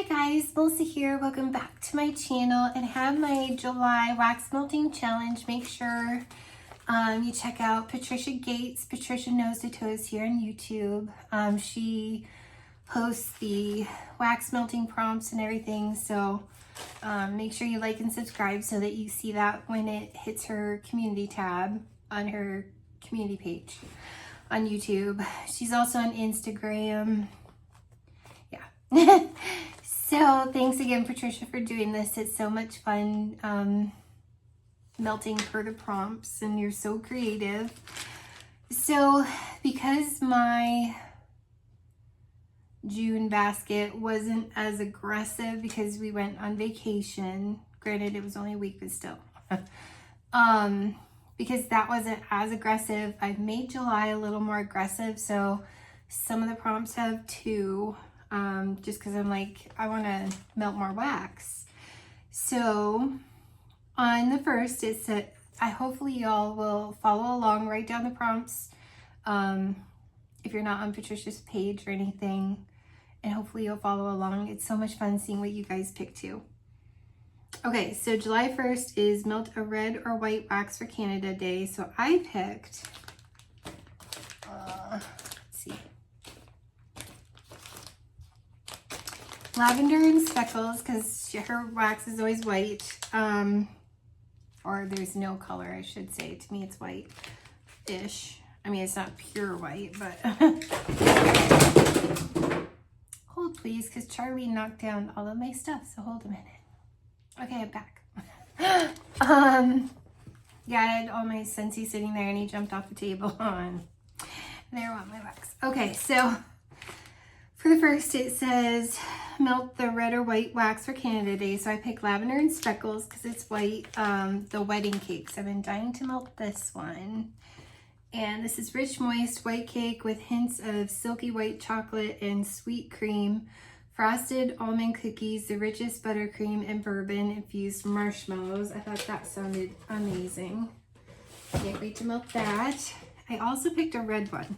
guys, Melissa here. Welcome back to my channel and have my July wax melting challenge. Make sure you check out Patricia Gates, Patricia Nose to Toes here on YouTube. She hosts the wax melting prompts and everything, so make sure you like and subscribe so that you see that when it hits her community tab on her community page on YouTube. She's also on Instagram. Yeah. So thanks again, Patricia, for doing this. It's so much fun melting per the prompts, and you're so creative. So because my June basket wasn't as aggressive because we went on vacation, granted it was only a week, but still, because that wasn't as aggressive, I've made July a little more aggressive. So some of the prompts have 2, just because I'm like, I want to melt more wax. So on the first, it said, hopefully y'all will follow along, write down the prompts if you're not on Patricia's page or anything, and hopefully you'll follow along. It's so much fun seeing what you guys pick too. Okay, so July 1st is melt a red or white wax for Canada Day. So I picked, let's see, lavender and speckles, because her wax is always white, or there's no color, I should say. To me it's white-ish. I mean, it's not pure white, but hold please, because Charlie knocked down all of my stuff, so hold a minute. Okay, I'm back. Yeah, I had all my Scentsy sitting there and he jumped off the table and there went my wax. Okay, so for the first, it says melt the red or white wax for Canada Day. So I picked lavender and speckles because it's white. The wedding cakes. I've been dying to melt this one. And this is rich, moist white cake with hints of silky white chocolate and sweet cream, frosted almond cookies, the richest buttercream, and bourbon infused marshmallows. I thought that sounded amazing. Can't wait to melt that. I also picked a red one.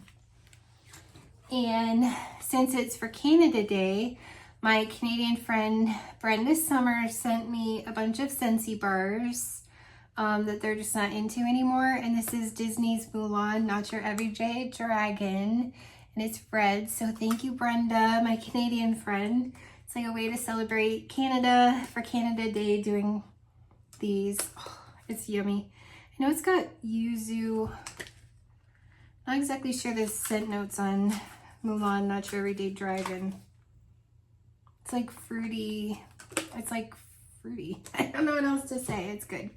And since it's for Canada Day, my Canadian friend Brenda Summers sent me a bunch of Scentsy bars that they're just not into anymore. And this is Disney's Mulan, Not Your Everyday Dragon. And it's red. So thank you, Brenda, my Canadian friend. It's like a way to celebrate Canada for Canada Day, doing these. Oh, it's yummy. I know it's got yuzu. Not exactly sure the scent notes on Mulan, Not Your Everyday Dragon. It's like fruity. It's like fruity. I don't know what else to say. It's good.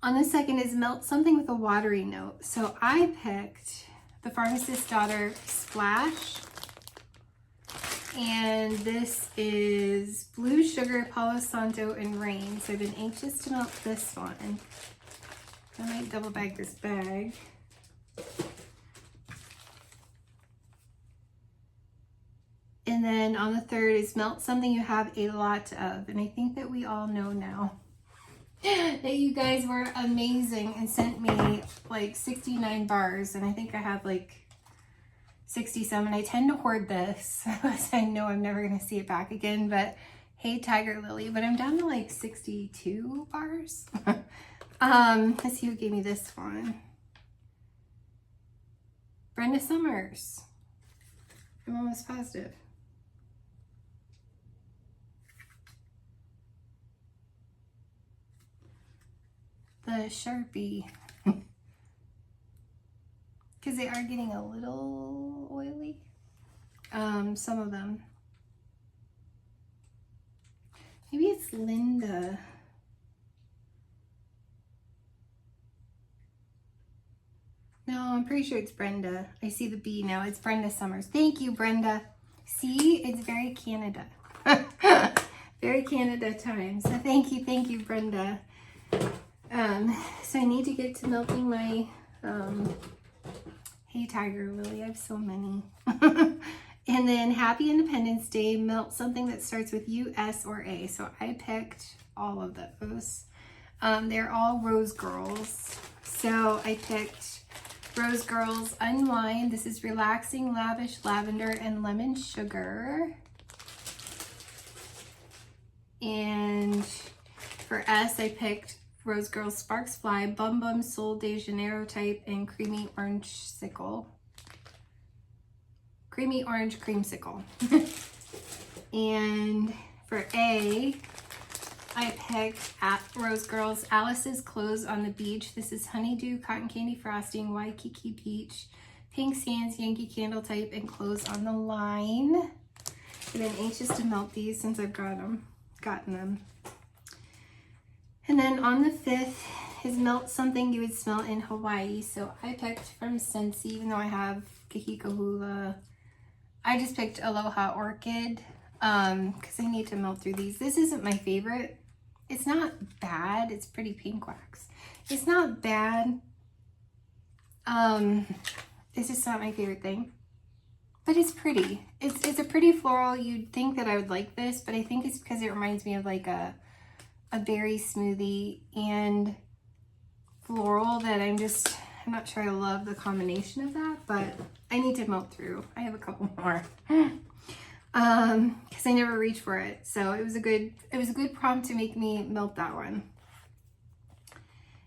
On the second is melt something with a watery note. So I picked the Pharmacist's Daughter Splash. And this is Blue Sugar, Palo Santo, and Rain. So I've been anxious to melt this one. I might double bag this bag. And then on the third is melt something you have a lot of. And I think that we all know now that you guys were amazing and sent me like 69 bars. And I think I have like 60 some. And I tend to hoard this because I know I'm never going to see it back again. But hey, Tiger Lily. But I'm down to like 62 bars. Let's see who gave me this one. Brenda Summers. I'm almost positive. The Sharpie. Because they are getting a little oily. Some of them. Maybe it's Linda. No, I'm pretty sure it's Brenda. I see the B now. It's Brenda Summers. Thank you, Brenda. See, it's very Canada. Very Canada time. So thank you, Brenda. So I need to get to melting my, hey, Tiger Lily. I have so many. And then Happy Independence Day, melt something that starts with U, S, or A. So I picked all of those. They're all Rose Girls. So I picked Rose Girls Unwind. This is Relaxing Lavish Lavender and Lemon Sugar. And for S, I picked Rose Girls Sparks Fly, Bum Bum Sol de Janeiro type, and Creamy Orange Sickle. Creamy Orange Creamsicle. And for A, I picked at Rose Girls Alice's Clothes on the Beach. This is Honeydew Cotton Candy Frosting, Waikiki Peach, Pink Sands Yankee Candle type, and Clothes on the Line. I've been anxious to melt these since I've gotten them. And then on the 5th is Melt Something You Would Smell in Hawaii. So I picked from Scentsy, even though I have Kahikahula. I just picked Aloha Orchid because I need to melt through these. This isn't my favorite. It's not bad. It's pretty pink wax. It's not bad. It's just not my favorite thing. But it's pretty. It's a pretty floral. You'd think that I would like this, but I think it's because it reminds me of like a berry smoothie and floral that I'm not sure I love the combination of that, but I need to melt through. I have a couple more. Because I never reached for it. So it was a good prompt to make me melt that one.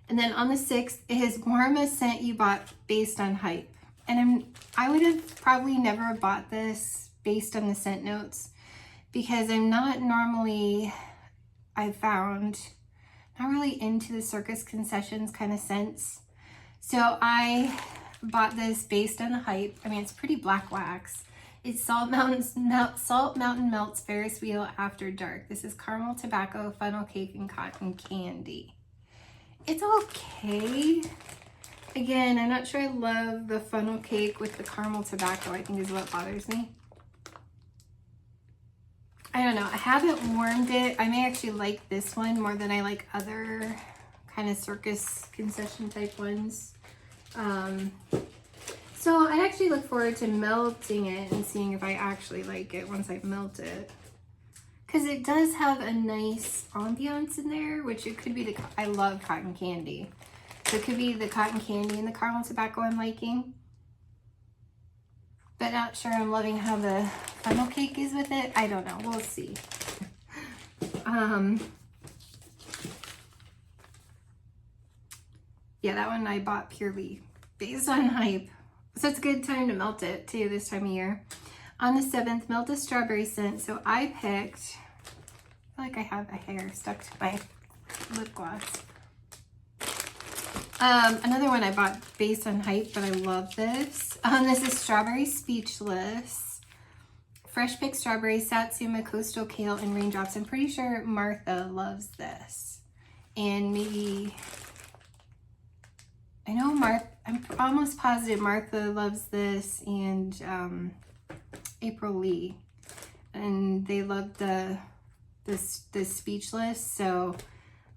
And then on the 6th is Warm a Scent You Bought Based on Hype. And I would have probably never bought this based on the scent notes because I'm not normally, I've found, not really into the Circus Concessions kind of scents. So I bought this based on the hype. I mean, it's pretty black wax. It's Salt Mountain Melts Ferris Wheel After Dark. This is Caramel Tobacco, Funnel Cake, and Cotton Candy. It's okay. Again, I'm not sure I love the funnel cake with the caramel tobacco, I think is what bothers me. I don't know. I haven't warmed it. I may actually like this one more than I like other kind of circus concession type ones. So I actually look forward to melting it and seeing if I actually like it once I've melted it. Because it does have a nice ambiance in there, which it could be I love cotton candy. So it could be the cotton candy and the caramel tobacco I'm liking. But not sure I'm loving how the funnel cake is with it. I don't know. We'll see. Yeah, that one I bought purely based on hype. So it's a good time to melt it too this time of year. On the 7th, Melt a Strawberry Scent. So I picked, I feel like I have a hair stuck to my lip gloss. Another one I bought based on hype, but I love this. This is Strawberry Speechless. Fresh picked strawberry, satsuma, coastal kale, and raindrops. I'm pretty sure Martha loves this. And maybe, I know I'm almost positive Martha loves this, and April Lee. And they love the Speechless, so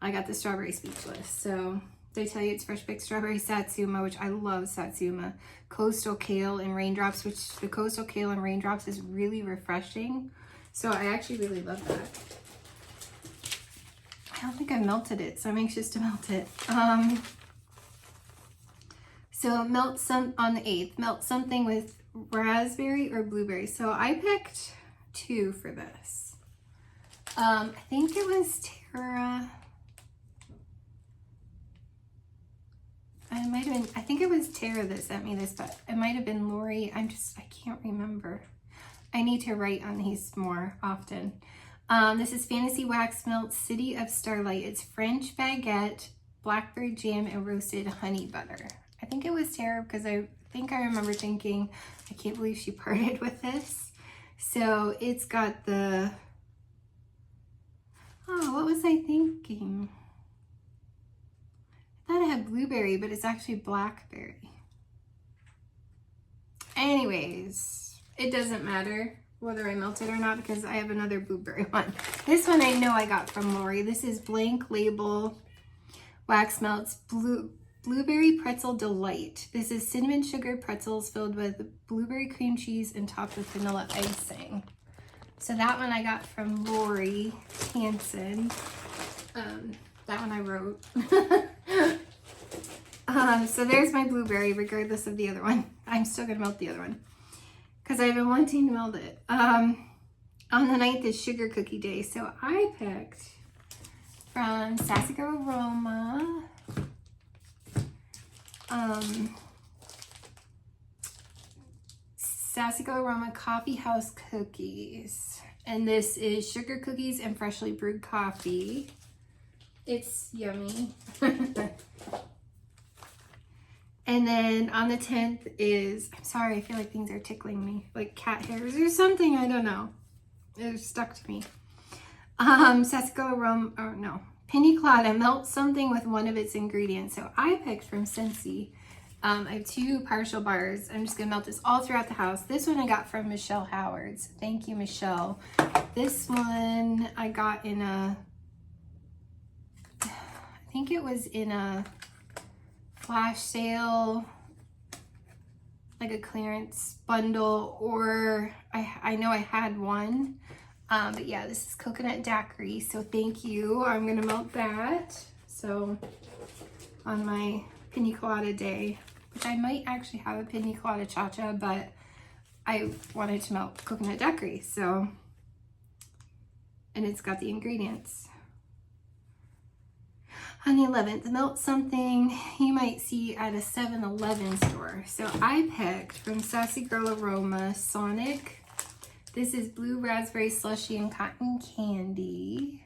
I got the Strawberry Speechless. So they tell you it's fresh picked strawberry satsuma, which I love satsuma, coastal kale, and raindrops, which the coastal kale and raindrops is really refreshing. So I actually really love that. I don't think I melted it, so I'm anxious to melt it. So melt some on the 8th, melt something with raspberry or blueberry. So I picked 2 for this. I think it was Tara. I think it was Tara that sent me this, but it might have been Lori. I can't remember. I need to write on these more often. This is Fantasy Wax Melt City of Starlight. It's French baguette, blackberry jam, and roasted honey butter. I think it was Tara because I think I remember thinking, I can't believe she parted with this. So it's got the, oh, what was I thinking? I thought it had blueberry, but it's actually blackberry. Anyways, it doesn't matter whether I melt it or not because I have another blueberry one. This one I know I got from Lori. This is Blank Label Wax Melts Blueberry Pretzel Delight. This is cinnamon sugar pretzels filled with blueberry cream cheese and topped with vanilla icing. So that one I got from Lori Hanson. That one I wrote. So there's my blueberry, regardless of the other one. I'm still gonna melt the other one because I've been wanting to melt it. On the 9th is sugar cookie day, so I picked from Sassy Girl Aroma. Sassy Girl Aroma Coffee House Cookies. And this is sugar cookies and freshly brewed coffee. It's yummy. And then on the 10th is, I'm sorry, I feel like things are tickling me, like cat hairs or something, I don't know. It stuck to me. Sassy Girl Aroma, oh no, Pina Colada, melt something with one of its ingredients. So I picked from Scentsy. I have 2 partial bars. I'm just gonna melt this all throughout the house. This one I got from Michelle Howard. So thank you, Michelle. This one I got in a, I think it was in a flash sale, like a clearance bundle, or I know I had one. But yeah, this is coconut daiquiri, so thank you. I'm gonna melt that. So on my Pina Colada day, which I might actually have a Pina Colada cha-cha, but I wanted to melt coconut daiquiri, so, and it's got the ingredients. On the 11th, melt something you might see at a 7-Eleven store. So I picked from Sassy Girl Aroma Sonic. This is blue raspberry slushy and cotton candy.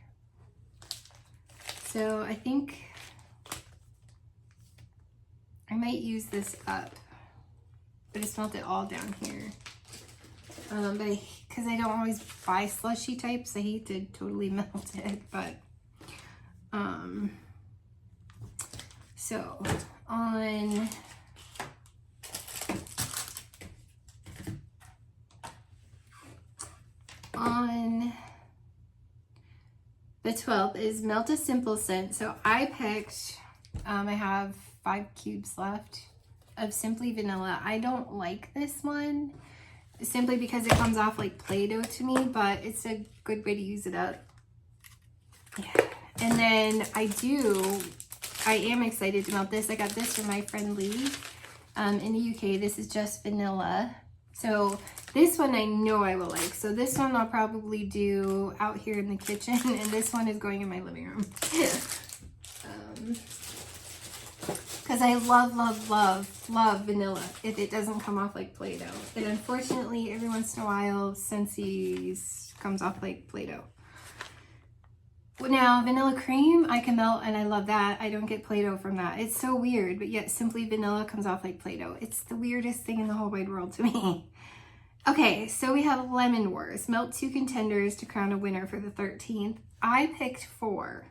So I think I might use this up, but I smelt it all down here. But because I don't always buy slushy types, I hate to totally melt it, but so on the 12th is Melt a Simple Scent. So I picked, I have 5 cubes left of Simply Vanilla. I don't like this one simply because it comes off like Play-Doh to me, but it's a good way to use it up. Yeah. And then I am excited to melt this. I got this from my friend Lee in the UK. This is just vanilla. So this one I know I will like. So this one I'll probably do out here in the kitchen, and this one is going in my living room. Because I love vanilla if it doesn't come off like Play-Doh. And unfortunately, every once in a while, Scentsy comes off like Play-Doh. Now, vanilla cream, I can melt, and I love that. I don't get Play-Doh from that. It's so weird, but yet Simply Vanilla comes off like Play-Doh. It's the weirdest thing in the whole wide world to me. Okay, so we have Lemon Wars. Melt 2 contenders to crown a winner for the 13th. I picked 4.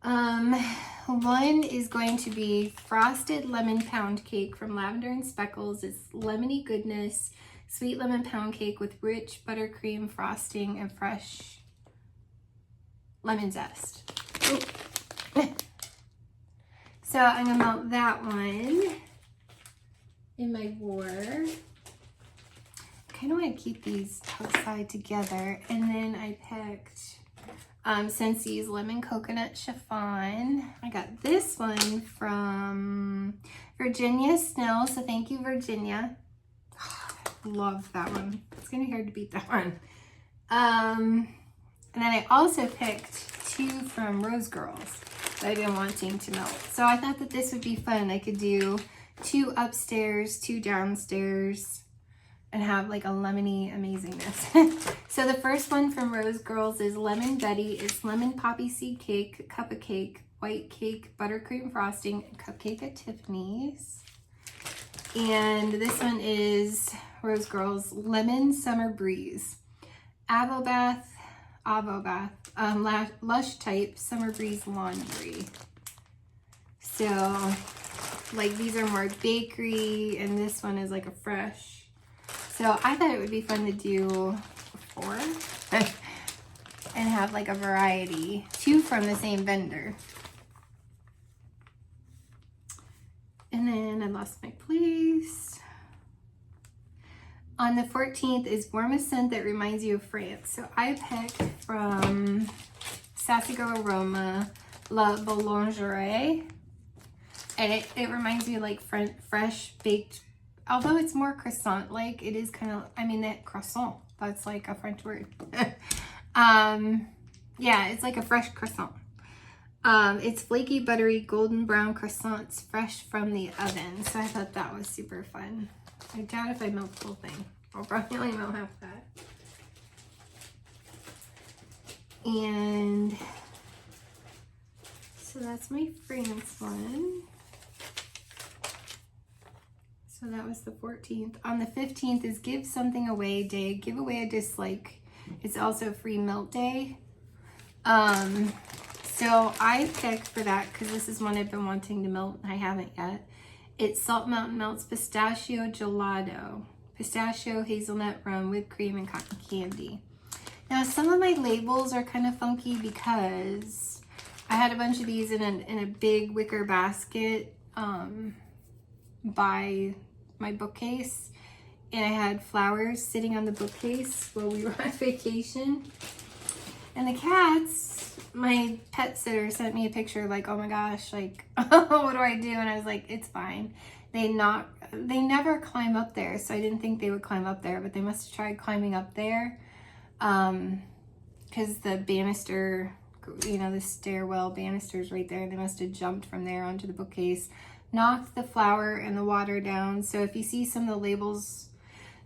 One is going to be Frosted Lemon Pound Cake from Lavender and Speckles. It's lemony goodness, sweet lemon pound cake with rich buttercream frosting and fresh lemon zest. So I'm gonna melt that one in my war. I kind of want to keep these outside together. And then I picked Scentsy's Lemon Coconut Chiffon. I got this one from Virginia Snell, so thank you, Virginia. Love that one. It's gonna be hard to beat that one. And then I also picked 2 from Rose Girls that I've been wanting to melt. So I thought that this would be fun. I could do 2 upstairs, 2 downstairs, and have like a lemony amazingness. So the first one from Rose Girls is Lemon Betty. It's lemon poppy seed cake, cup of cake, white cake, buttercream frosting, and cupcake at Tiffany's. And this one is Rose Girls Lemon Summer Breeze. Avobath, Lush Type Summer Breeze Laundry. So like these are more bakery, and this one is like a fresh. So I thought it would be fun to do 4 and have like a variety. 2 from the same vendor. And then I lost my place. On the 14th is Warmest Scent That Reminds You of France. So I picked from Sassy Girl Aroma La Boulangerie. And it reminds me of like fresh baked, although it's more croissant like. It is kind of, I mean, that croissant, that's like a French word. Yeah, it's like a fresh croissant. It's flaky, buttery, golden brown croissants fresh from the oven. So I thought that was super fun. I doubt if I melt the whole thing. I'll probably only melt half that. And so that's my France one. So that was the 14th. On the 15th is Give Something Away Day. Give away a dislike. It's also free melt day. So I picked for that because this is one I've been wanting to melt and I haven't yet. It's Salt Mountain Melts Pistachio Gelato. Pistachio, hazelnut, rum, whipped cream, and cotton candy. Now some of my labels are kind of funky because I had a bunch of these in a big wicker basket by my bookcase. And I had flowers sitting on the bookcase while we were on vacation. And the cats, my pet sitter sent me a picture like, oh my gosh, like, what do I do? And I was like, it's fine. They never climb up there. So I didn't think they would climb up there, but they must have tried climbing up there. Because the banister, you know, the stairwell banister's right there. They must have jumped from there onto the bookcase, knocked the flour and the water down. So if you see some of the labels,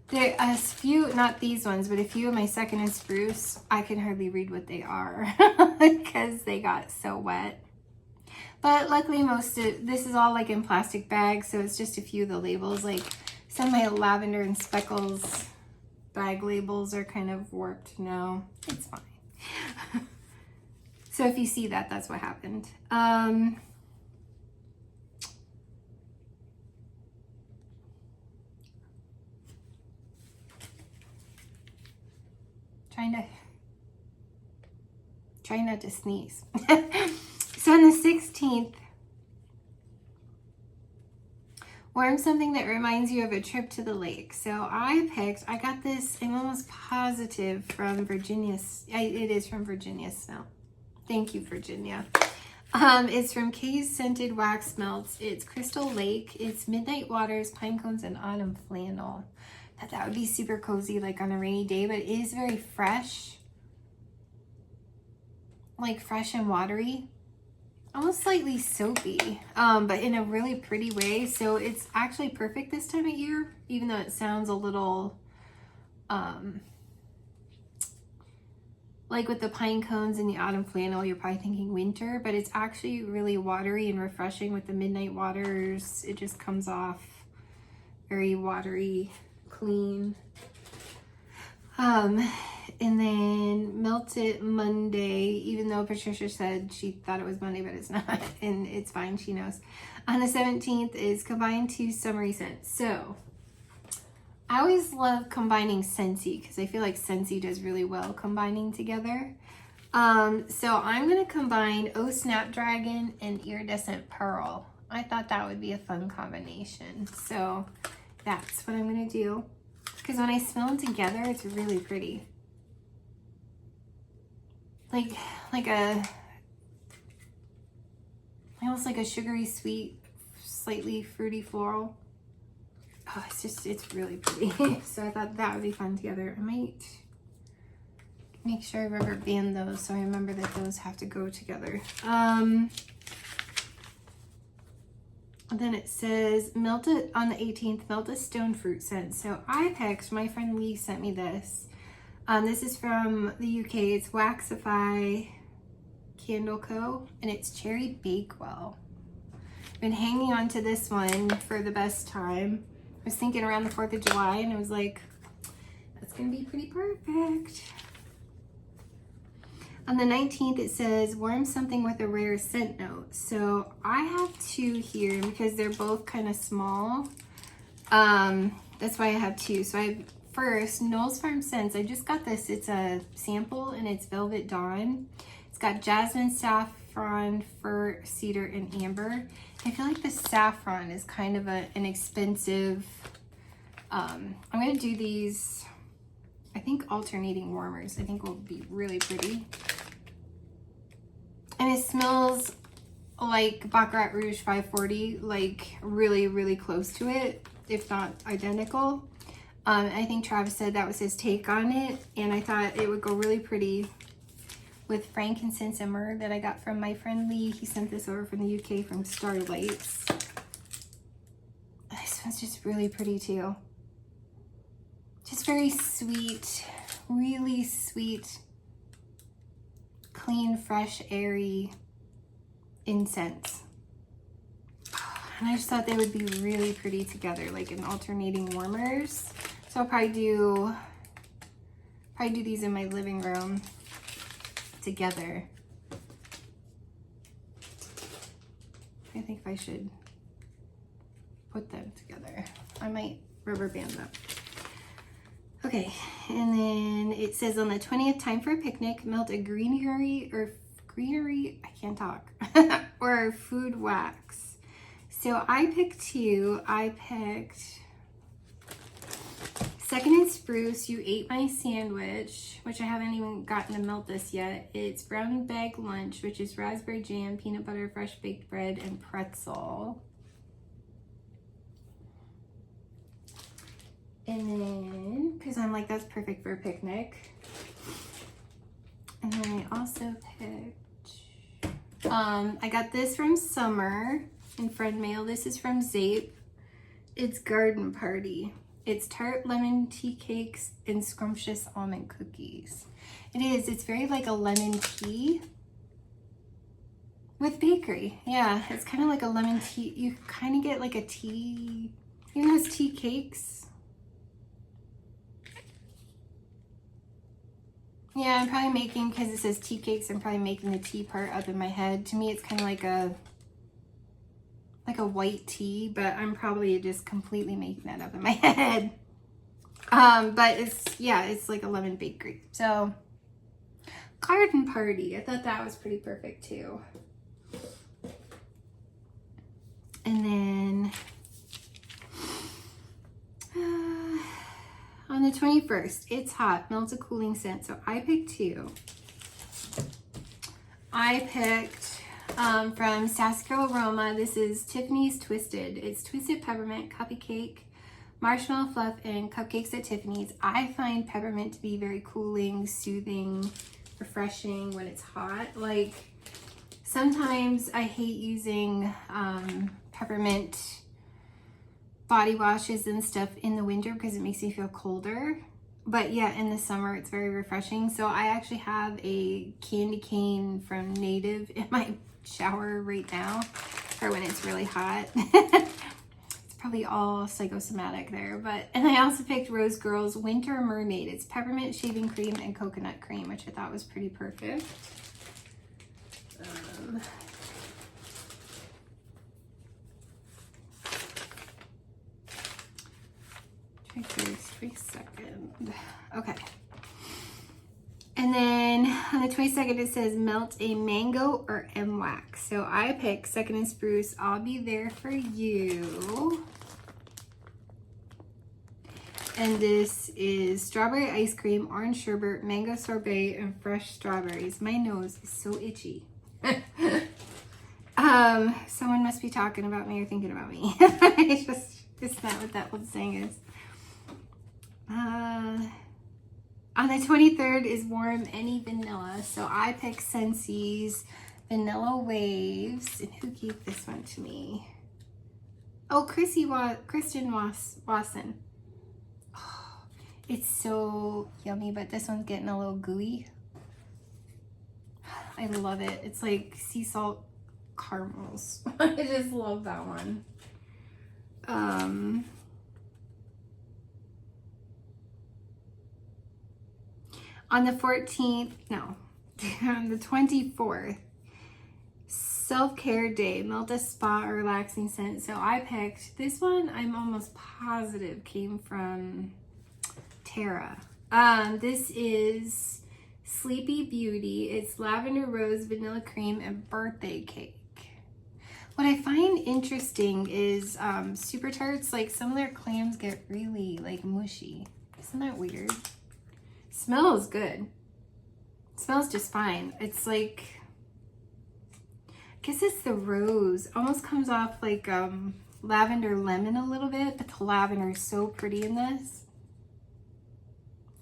there a few, not these ones, but a few of my second and spruce, I can hardly read what they are because they got so wet. But luckily this is all like in plastic bags, so it's just a few of the labels. Like some of my lavender and speckles bag labels are kind of warped now. It's fine. So if you see that, that's what happened. Trying not to sneeze. So on the 16th, warm something that reminds you of a trip to the lake. So I got this, I'm almost positive from Virginia. It is from Virginia Snow. Thank you, Virginia. It's from Kay's Scented Wax Melts. It's Crystal Lake. It's Midnight Waters, Pine Cones, and Autumn Flannel. That would be super cozy like on a rainy day, but it is very fresh. Like fresh and watery. Almost slightly soapy, but in a really pretty way. So it's actually perfect this time of year, even though it sounds a little, like with the pine cones and the autumn flannel, you're probably thinking winter, but it's actually really watery and refreshing with the Midnight Waters. It just comes off very watery, clean. And then Melt It Monday, even though Patricia said she thought it was Monday, but it's not, and it's fine, she knows. On the 17th is Combine 2 Summery Scents. So I always love combining Scentsy because I feel like Scentsy does really well combining together. So I'm going to combine Oh Snapdragon and Iridescent Pearl. I thought that would be a fun combination. So that's what I'm going to do. Because when I smell them together, it's really pretty. Almost like a sugary sweet, slightly fruity floral. Oh, it's really pretty. So I thought that would be fun together. I might make sure I rubber band those so I remember that those have to go together. And then it says, melt it on the 18th, melt a stone fruit scent. So I picked, my friend Lee sent me this. This is from the UK. It's Waxify Candle Co. And it's Cherry Bakewell. I've been hanging on to this one for the best time. I was thinking around the 4th of July and I was like, that's gonna be pretty perfect. On the 19th, it says, warm something with a rare scent note. So I have two here because they're both kind of small. That's why I have two. So I have first, Knowles Farm Scents. I just got this. It's a sample and it's Velvet Dawn. It's got jasmine, saffron, fir, cedar, and amber. I feel like the saffron is kind of an expensive, I'm gonna do these, I think alternating warmers, I think will be really pretty. And it smells like Baccarat Rouge 540, like really, really close to it, if not identical. I think Travis said that was his take on it, and I thought it would go really pretty with frankincense and myrrh that I got from my friend Lee. He sent this over from the UK from Starlights. This one's just really pretty too. Just very sweet, really sweet, clean, fresh, airy incense. And I just thought they would be really pretty together, like in alternating warmers. So I'll probably do these in my living room together. I think I should put them together. I might rubber band them. Okay, and then it says on the 20th, time for a picnic, melt a greenery, I can't talk, or food wax. So I picked two. I picked Second and Spruce, You Ate My Sandwich, which I haven't even gotten to melt this yet. It's Brown Bag Lunch, which is raspberry jam, peanut butter, fresh baked bread, and pretzel. And then, because I'm like, that's perfect for a picnic. And then I also picked, I got this from Summer in friend mail. This is from Zape. It's Garden Party. It's tart lemon tea cakes and scrumptious almond cookies. It is, it's very like a lemon tea with bakery. Yeah, it's kind of like a lemon tea. You kind of get like a tea, even though it's tea cakes. Yeah, I'm probably making, because it says tea cakes, I'm probably making the tea part up in my head. To me, it's kind of like a white tea, but I'm probably just completely making that up in my head. But it's, yeah, it's like a lemon bakery. So, Garden Party. I thought that was pretty perfect too. And then, on the 21st, It's Hot, Melts a Cooling Scent. So I picked two. I picked from Sassco Aroma. This is Tiffany's Twisted. It's Twisted Peppermint, Cupcake, Marshmallow Fluff, and Cupcakes at Tiffany's. I find peppermint to be very cooling, soothing, refreshing when it's hot. Like, sometimes I hate using peppermint body washes and stuff in the winter because it makes me feel colder. But yeah, in the summer it's very refreshing. So I actually have a candy cane from Native in my shower right now for when it's really hot. It's probably all psychosomatic there. And I also picked Rose Girls Winter Mermaid. It's peppermint shaving cream and coconut cream, which I thought was pretty perfect. 22nd. Okay. And then on the 22nd, it says melt a mango or M-wax. So I picked Second and Spruce, I'll Be There For You. And this is strawberry ice cream, orange sherbet, mango sorbet, and fresh strawberries. My nose is so itchy. Someone must be talking about me or thinking about me. It's not what that old saying is. On the 23rd is Warm Any Vanilla. So I picked Scentsy's Vanilla Waves. And who gave this one to me? Oh, Kristen Wasson. Oh, it's so yummy, but this one's getting a little gooey. I love it. It's like sea salt caramels. I just love that one. On the 14th, no, on the 24th, Self-Care Day, melt a spa or relaxing scent. So I picked this one. I'm almost positive came from Tara. This is Sleepy Beauty. It's lavender rose, vanilla cream, and birthday cake. What I find interesting is Super Tarts, like some of their clams get really like mushy. Isn't that weird? Smells good. Smells just fine. It's like, guess it's the rose. Almost comes off like lavender lemon a little bit, but the lavender is so pretty in this.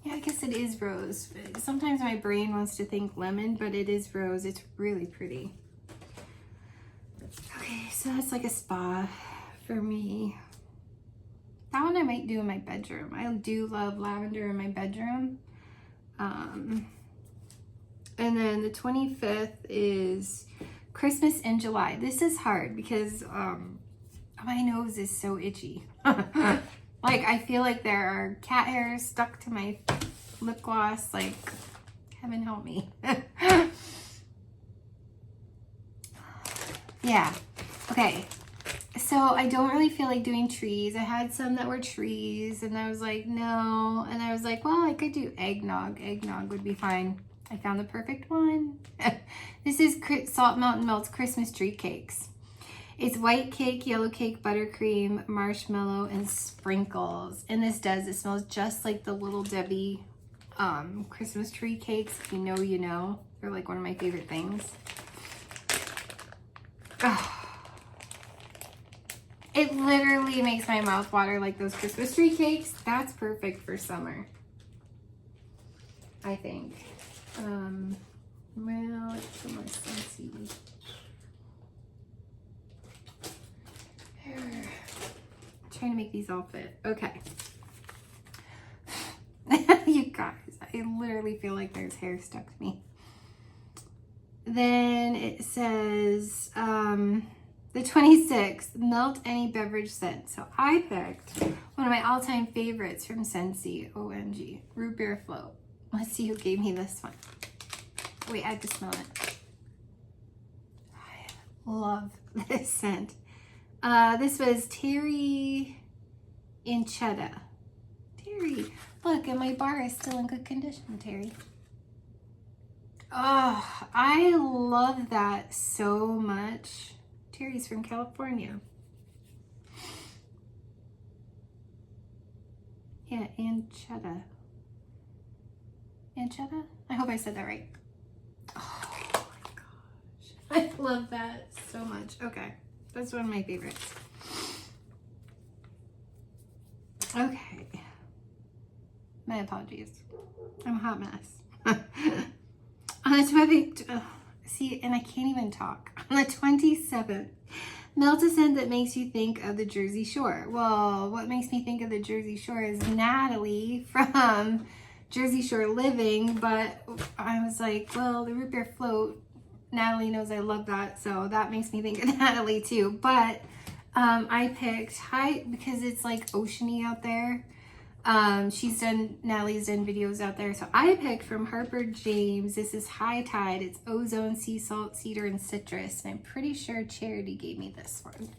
Yeah, I guess it is rose. Sometimes my brain wants to think lemon, but it is rose. It's really pretty. Okay, so that's like a spa for me. That one I might do in my bedroom. I do love lavender in my bedroom. And then the 25th is Christmas in July. This is hard because my nose is so itchy. Like, I feel like there are cat hairs stuck to my lip gloss. Like, heaven help me. Yeah. Okay. So I don't really feel like doing trees. I had some that were trees and I was like, no. And I was like, well, I could do eggnog. Eggnog would be fine. I found the perfect one. This is Salt Mountain Melt's Christmas tree cakes. It's white cake, yellow cake, buttercream, marshmallow, and sprinkles. And this it smells just like the Little Debbie Christmas tree cakes. If you know, you know. They're like one of my favorite things. Oh. It literally makes my mouth water like those Christmas tree cakes. That's perfect for summer, I think. Well, let's put more Scentsy. Trying to make these all fit. Okay. You guys, I literally feel like there's hair stuck to me. Then it says the 26th, melt any beverage scent. So I picked one of my all-time favorites from Scentsy. OMG, root beer float. Let's see who gave me this one. Wait, I have to smell it. I love this scent. This was Terry and Cheddar. Terry, look, and my bar is still in good condition, Terry. Oh, I love that so much. Terry's from California. Yeah, and Cheddar. And Cheddar? I hope I said that right. Oh my gosh. I love that so much. Okay, that's one of my favorites. Okay. My apologies. I'm a hot mess. On the 27th, see, and I can't even talk. On the 27th, melt a scent that makes you think of the Jersey Shore. Well, what makes me think of the Jersey Shore is Natalie from Jersey Shore Living, but I was like, well, the root beer float, Natalie knows I love that, so that makes me think of Natalie too. But I picked High because it's like oceany out there. Natalie's done videos out there. So I picked from Harper James. This is High Tide. It's ozone, sea salt, cedar, and citrus. And I'm pretty sure Charity gave me this one.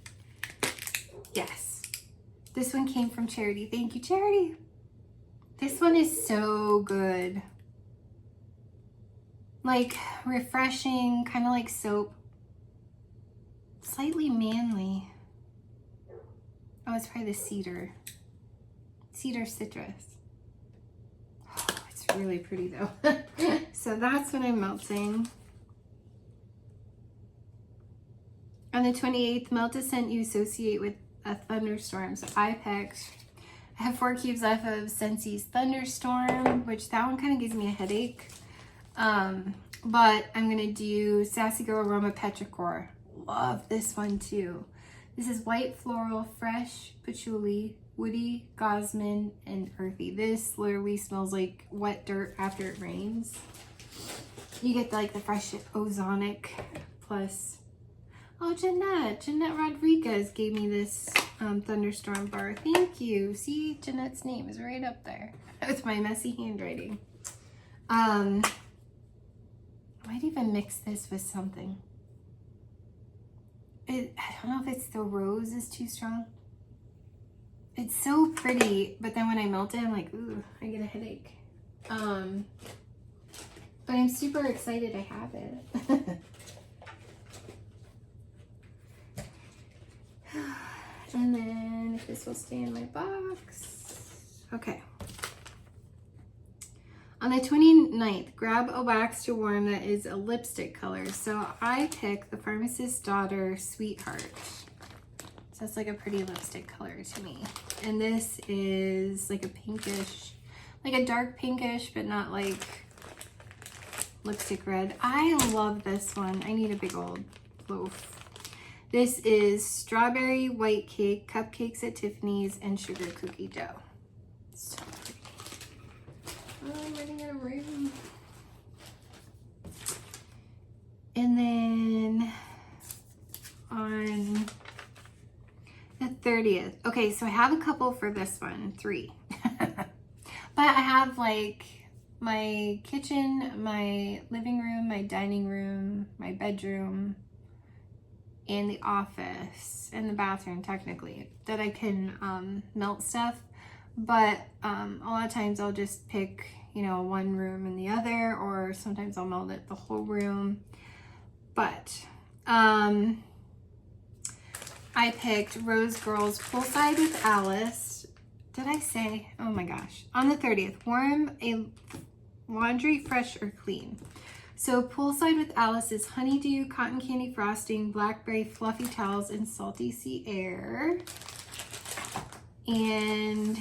Yes. This one came from Charity. Thank you, Charity. This one is so good. Like refreshing, kind of like soap. Slightly manly. Oh, it's probably the cedar. Cedar citrus. Oh, it's really pretty though. So that's what I'm melting. On the 28th, melt a scent you associate with a thunderstorm. So I have 4 cubes left of Scentsy's Thunderstorm, which that one kind of gives me a headache. But I'm gonna do Sassy Girl Aroma Petrichor. Love this one too. This is white floral, fresh patchouli, woody, gossamer, and earthy. This literally smells like wet dirt after it rains. You get like the fresh ozonic plus. Oh, Jeanette Rodriguez gave me this Thunderstorm bar. Thank you. See, Jeanette's name is right up there with my messy handwriting. I might even mix this with something. I don't know if it's the rose is too strong. It's so pretty, but then when I melt it, I'm like, ooh, I get a headache. But I'm super excited I have it. And then if this will stay in my box. Okay. On the 29th, grab a wax to warm that is a lipstick color. So I picked the Pharmacist's Daughter Sweetheart. So it's like a pretty lipstick color to me. And this is like a pinkish, like a dark pinkish, but not like lipstick red. I love this one. I need a big old loaf. This is Strawberry White Cake, Cupcakes at Tiffany's, and Sugar Cookie Dough. So pretty. Oh, I'm running out of room. And then on the 30th. Okay, so I have a couple for this one, 3. But I have like my kitchen, my living room, my dining room, my bedroom, and the office, and the bathroom technically, that I can melt stuff. But a lot of times I'll just pick, you know, one room and the other, or sometimes I'll melt it the whole room. But I picked Rose Girls Poolside with Alice. Did I say? Oh my gosh. On the 30th, warm a laundry fresh or clean. So Poolside with Alice is honeydew, cotton candy frosting, blackberry fluffy towels, and salty sea air. And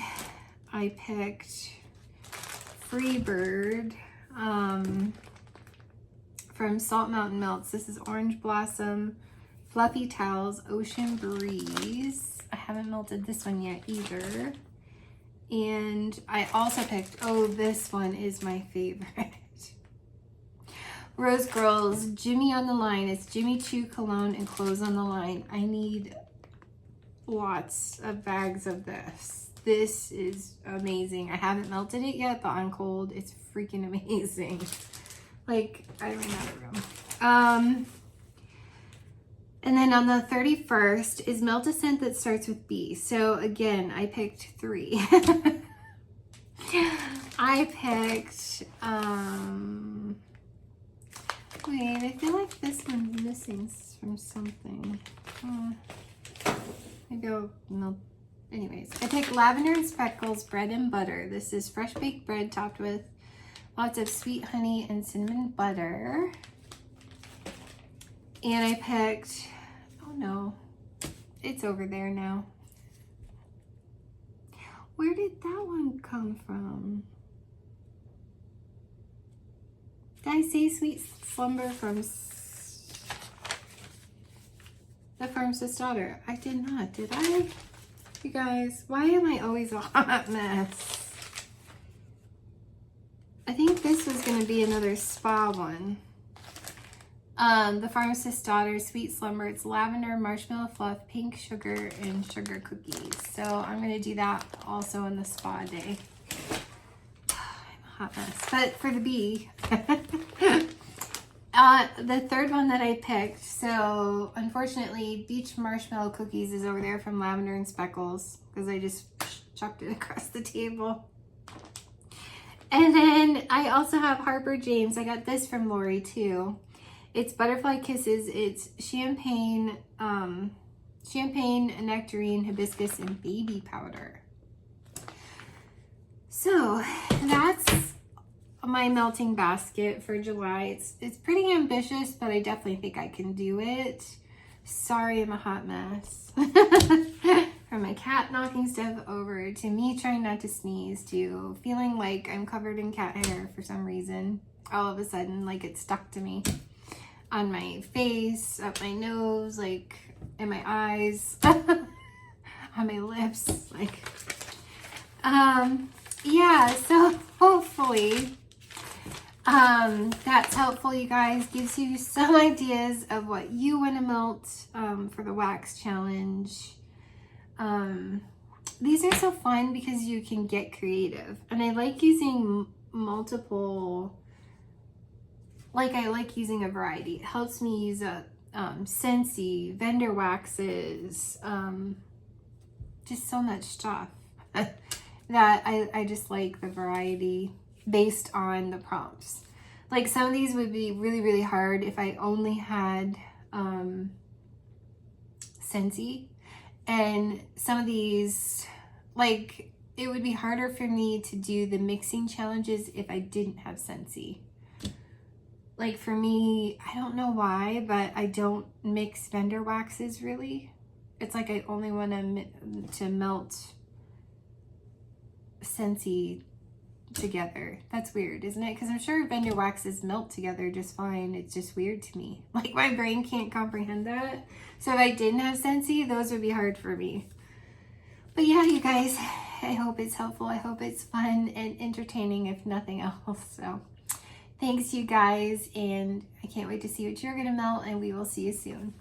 I picked Freebird from Salt Mountain Melts. This is orange blossom, fluffy towels, ocean breeze. I haven't melted this one yet either. And I also picked, oh, this one is my favorite. Rose Girls Jimmy on the Line. It's Jimmy Choo cologne and clothes on the line. I need lots of bags of this. This is amazing. I haven't melted it yet, but on cold, it's freaking amazing. Like, I ran out of room. And then on the 31st is Melt a Scent that starts with B. So again, I picked 3. I picked, wait, I feel like this one's missing from something. Maybe I'll melt. Anyways, I picked Lavender and Speckles Bread and Butter. This is fresh baked bread topped with lots of sweet honey and cinnamon butter. And I picked, oh no, it's over there now. Where did that one come from? Did I say Sweet Slumber from the Pharmacist's Daughter? I did not, did I? You guys, why am I always a hot mess? I think this was going to be another spa one. The Pharmacist's Daughter Sweet Slumber. It's lavender, marshmallow fluff, pink sugar, and sugar cookies. So I'm going to do that also on the spa day. I'm a hot mess. But for the bee, the third one that I picked, so unfortunately Beach Marshmallow Cookies is over there from Lavender and Speckles because I just chucked it across the table. And then I also have Harper James. I got this from Lori too. It's Butterfly Kisses. It's champagne, nectarine, hibiscus, and baby powder. So that's my melting basket for July. It's pretty ambitious, but I definitely think I can do it. Sorry, I'm a hot mess. From my cat knocking stuff over to me trying not to sneeze to feeling like I'm covered in cat hair for some reason. All of a sudden, like it's stuck to me. On my face, up my nose, like in my eyes, on my lips, like, yeah, so hopefully, that's helpful, you guys. Gives you some ideas of what you want to melt, for the wax challenge. These are so fun because you can get creative, and I like using multiple. Like, I like using a variety. It helps me use a Scentsy, vendor waxes, just so much stuff that I just like the variety based on the prompts. Like, some of these would be really, really hard if I only had Scentsy. And some of these, like, it would be harder for me to do the mixing challenges if I didn't have Scentsy. Like for me, I don't know why, but I don't mix vendor waxes really. It's like I only want to melt Scentsy together. That's weird, isn't it? Because I'm sure vendor waxes melt together just fine. It's just weird to me. Like my brain can't comprehend that. So if I didn't have Scentsy, those would be hard for me. But yeah, you guys, I hope it's helpful. I hope it's fun and entertaining, if nothing else. So thanks, you guys, and I can't wait to see what you're gonna melt, and we will see you soon.